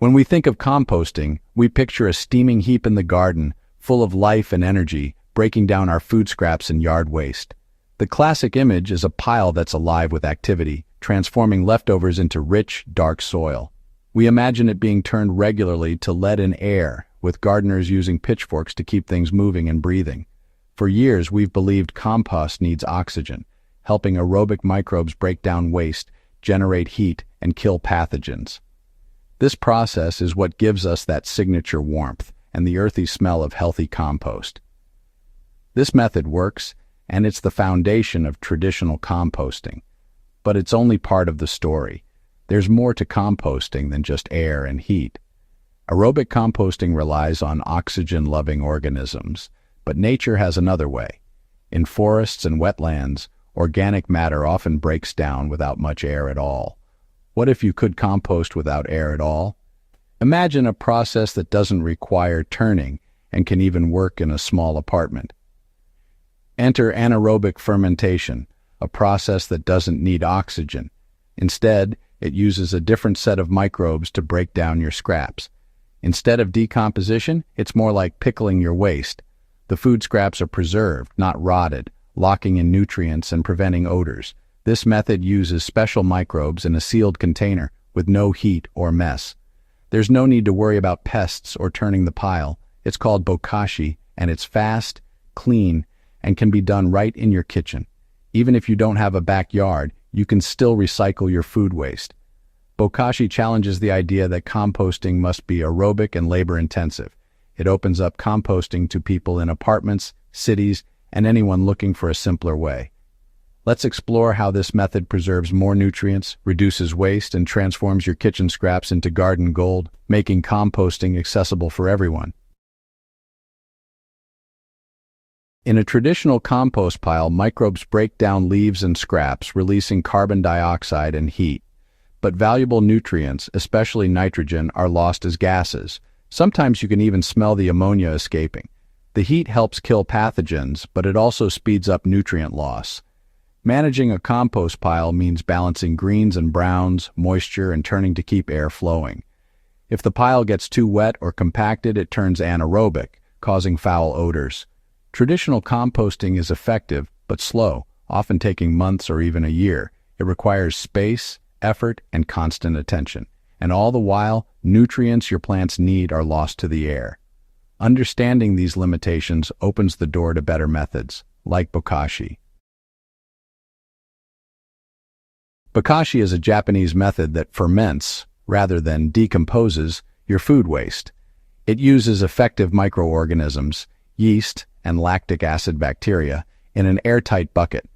When we think of composting, we picture a steaming heap in the garden, full of life and energy, breaking down our food scraps and yard waste. The classic image is a pile that's alive with activity, transforming leftovers into rich, dark soil. We imagine it being turned regularly to lead and air, with gardeners using pitchforks to keep things moving and breathing. For years, we've believed compost needs oxygen, helping aerobic microbes break down waste, generate heat, and kill pathogens. This process is what gives us that signature warmth and the earthy smell of healthy compost. This method works, and it's the foundation of traditional composting. But it's only part of the story. There's more to composting than just air and heat. Aerobic composting relies on oxygen-loving organisms, but nature has another way. In forests and wetlands, organic matter often breaks down without much air at all. What if you could compost without air at all? Imagine a process that doesn't require turning and can even work in a small apartment. Enter anaerobic fermentation, a process that doesn't need oxygen. Instead, it uses a different set of microbes to break down your scraps. Instead of decomposition, it's more like pickling your waste. The food scraps are preserved, not rotted, locking in nutrients and preventing odors. This method uses special microbes in a sealed container with no heat or mess. There's no need to worry about pests or turning the pile. It's called Bokashi, and it's fast, clean, and can be done right in your kitchen. Even if you don't have a backyard, you can still recycle your food waste. Bokashi challenges the idea that composting must be aerobic and labor-intensive. It opens up composting to people in apartments, cities, and anyone looking for a simpler way. Let's explore how this method preserves more nutrients, reduces waste, and transforms your kitchen scraps into garden gold, making composting accessible for everyone. In a traditional compost pile, microbes break down leaves and scraps, releasing carbon dioxide and heat. But valuable nutrients, especially nitrogen, are lost as gases. Sometimes you can even smell the ammonia escaping. The heat helps kill pathogens, but it also speeds up nutrient loss. Managing a compost pile means balancing greens and browns, moisture, and turning to keep air flowing. If the pile gets too wet or compacted, it turns anaerobic, causing foul odors. Traditional composting is effective, but slow, often taking months or even a year. It requires space, effort, and constant attention. And all the while, nutrients your plants need are lost to the air. Understanding these limitations opens the door to better methods, like Bokashi. Bokashi is a Japanese method that ferments, rather than decomposes, your food waste. It uses effective microorganisms, yeast, and lactic acid bacteria, in an airtight bucket.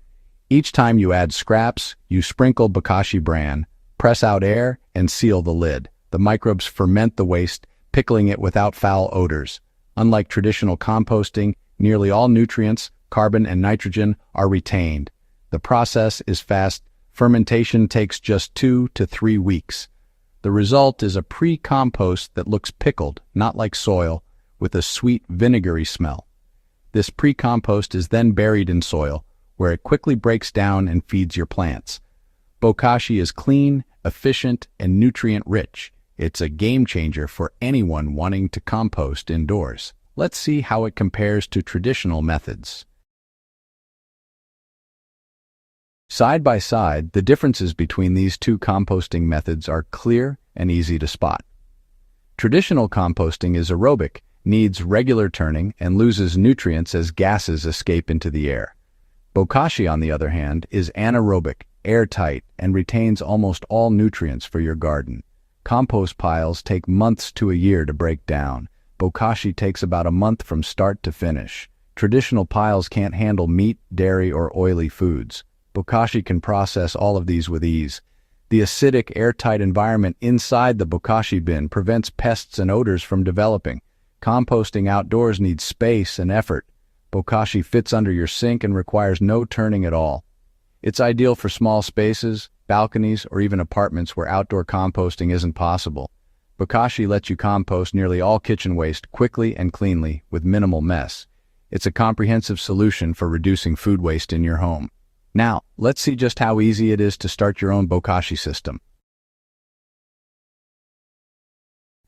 Each time you add scraps, you sprinkle Bokashi bran, press out air, and seal the lid. The microbes ferment the waste, pickling it without foul odors. Unlike traditional composting, nearly all nutrients, carbon and nitrogen, are retained. The process is fast. Fermentation takes just 2 to 3 weeks. The result is a pre-compost that looks pickled, not like soil, with a sweet vinegary smell. This pre-compost is then buried in soil, where it quickly breaks down and feeds your plants. Bokashi is clean, efficient, and nutrient-rich. It's a game-changer for anyone wanting to compost indoors. Let's see how it compares to traditional methods. Side by side, the differences between these two composting methods are clear and easy to spot. Traditional composting is aerobic, needs regular turning, and loses nutrients as gases escape into the air. Bokashi, on the other hand, is anaerobic, airtight, and retains almost all nutrients for your garden. Compost piles take months to a year to break down. Bokashi takes about a month from start to finish. Traditional piles can't handle meat, dairy, or oily foods. Bokashi can process all of these with ease. The acidic, airtight environment inside the Bokashi bin prevents pests and odors from developing. Composting outdoors needs space and effort. Bokashi fits under your sink and requires no turning at all. It's ideal for small spaces, balconies, or even apartments where outdoor composting isn't possible. Bokashi lets you compost nearly all kitchen waste quickly and cleanly with minimal mess. It's a comprehensive solution for reducing food waste in your home. Now, let's see just how easy it is to start your own Bokashi system.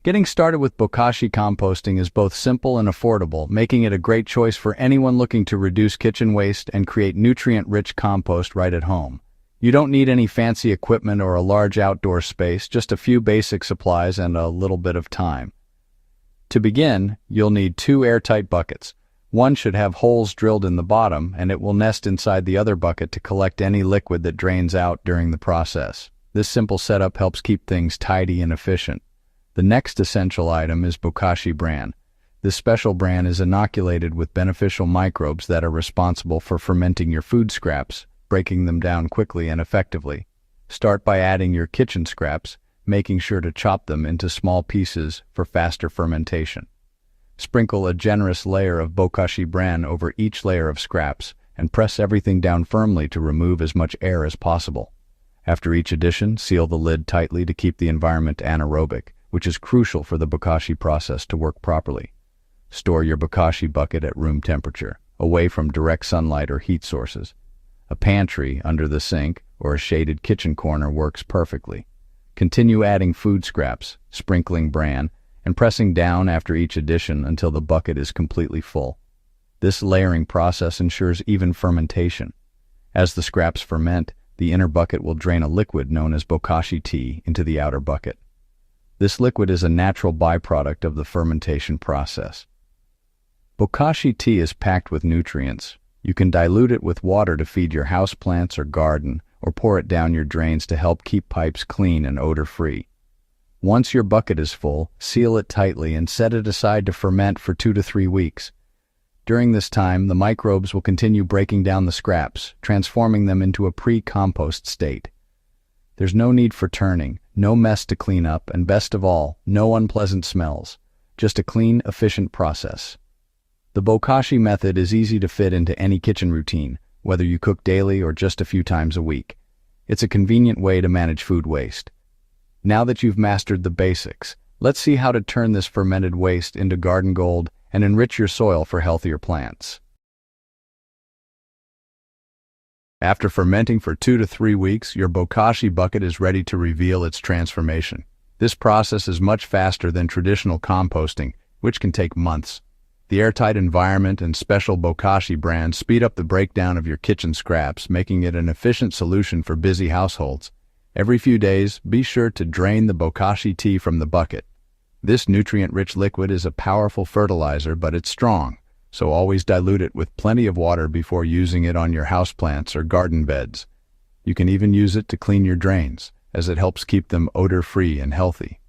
Getting started with Bokashi composting is both simple and affordable, making it a great choice for anyone looking to reduce kitchen waste and create nutrient-rich compost right at home. You don't need any fancy equipment or a large outdoor space, just a few basic supplies and a little bit of time. To begin, you'll need 2 airtight buckets. One should have holes drilled in the bottom, and it will nest inside the other bucket to collect any liquid that drains out during the process. This simple setup helps keep things tidy and efficient. The next essential item is Bokashi bran. This special bran is inoculated with beneficial microbes that are responsible for fermenting your food scraps, breaking them down quickly and effectively. Start by adding your kitchen scraps, making sure to chop them into small pieces for faster fermentation. Sprinkle a generous layer of Bokashi bran over each layer of scraps and press everything down firmly to remove as much air as possible. After each addition, seal the lid tightly to keep the environment anaerobic, which is crucial for the Bokashi process to work properly. Store your Bokashi bucket at room temperature, away from direct sunlight or heat sources. A pantry under the sink or a shaded kitchen corner works perfectly. Continue adding food scraps, sprinkling bran, and pressing down after each addition until the bucket is completely full. This layering process ensures even fermentation. As the scraps ferment, the inner bucket will drain a liquid known as Bokashi tea into the outer bucket. This liquid is a natural byproduct of the fermentation process. Bokashi tea is packed with nutrients. You can dilute it with water to feed your houseplants or garden, or pour it down your drains to help keep pipes clean and odor-free. Once your bucket is full, seal it tightly and set it aside to ferment for 2 to 3 weeks. During this time, the microbes will continue breaking down the scraps, transforming them into a pre-compost state. There's no need for turning, no mess to clean up, and best of all, no unpleasant smells. Just a clean, efficient process. The Bokashi method is easy to fit into any kitchen routine, whether you cook daily or just a few times a week. It's a convenient way to manage food waste. Now that you've mastered the basics, let's see how to turn this fermented waste into garden gold and enrich your soil for healthier plants. After fermenting for 2 to 3 weeks, your Bokashi bucket is ready to reveal its transformation. This process is much faster than traditional composting, which can take months. The airtight environment and special Bokashi brand speed up the breakdown of your kitchen scraps, making it an efficient solution for busy households. Every few days, be sure to drain the Bokashi tea from the bucket. This nutrient-rich liquid is a powerful fertilizer, but it's strong, so always dilute it with plenty of water before using it on your houseplants or garden beds. You can even use it to clean your drains, as it helps keep them odor-free and healthy.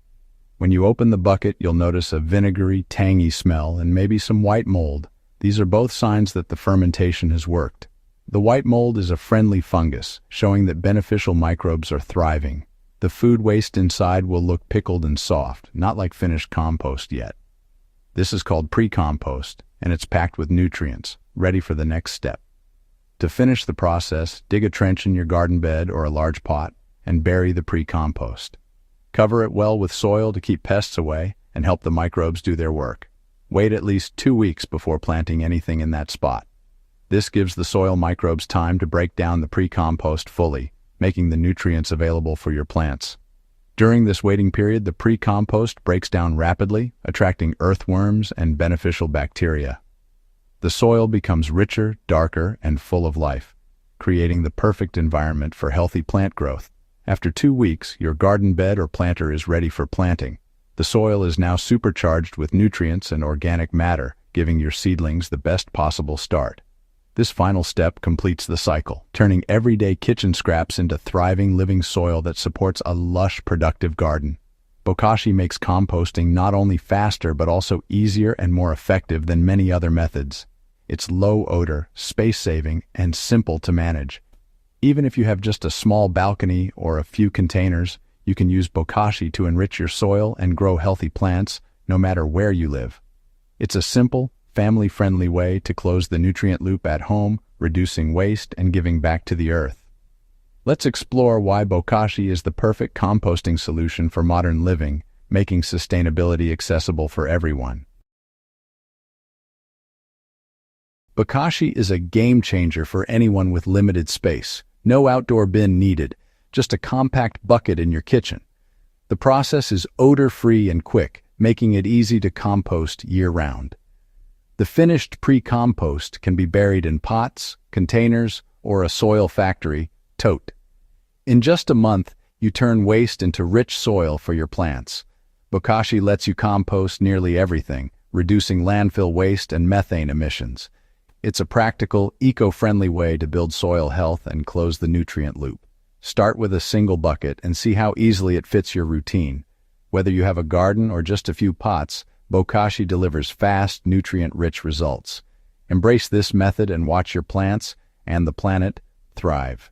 When you open the bucket, you'll notice a vinegary, tangy smell and maybe some white mold. These are both signs that the fermentation has worked. The white mold is a friendly fungus, showing that beneficial microbes are thriving. The food waste inside will look pickled and soft, not like finished compost yet. This is called pre-compost, and it's packed with nutrients, ready for the next step. To finish the process, dig a trench in your garden bed or a large pot and bury the pre-compost. Cover it well with soil to keep pests away and help the microbes do their work. Wait at least 2 weeks before planting anything in that spot. This gives the soil microbes time to break down the pre-compost fully, making the nutrients available for your plants. During this waiting period, the pre-compost breaks down rapidly, attracting earthworms and beneficial bacteria. The soil becomes richer, darker, and full of life, creating the perfect environment for healthy plant growth. After 2 weeks, your garden bed or planter is ready for planting. The soil is now supercharged with nutrients and organic matter, giving your seedlings the best possible start. This final step completes the cycle, turning everyday kitchen scraps into thriving living soil that supports a lush, productive garden. Bokashi makes composting not only faster but also easier and more effective than many other methods. It's low odor, space-saving, and simple to manage. Even if you have just a small balcony or a few containers, you can use Bokashi to enrich your soil and grow healthy plants, no matter where you live. It's a simple, family-friendly way to close the nutrient loop at home, reducing waste and giving back to the earth. Let's explore why Bokashi is the perfect composting solution for modern living, making sustainability accessible for everyone. Bokashi is a game-changer for anyone with limited space. No outdoor bin needed, just a compact bucket in your kitchen. The process is odor-free and quick, making it easy to compost year-round. The finished pre-compost can be buried in pots, containers, or a soil factory tote. In just a month, you turn waste into rich soil for your plants. Bokashi lets you compost nearly everything, reducing landfill waste and methane emissions. It's a practical, eco-friendly way to build soil health and close the nutrient loop. Start with a single bucket and see how easily it fits your routine. Whether you have a garden or just a few pots, Bokashi delivers fast, nutrient-rich results. Embrace this method and watch your plants and the planet thrive.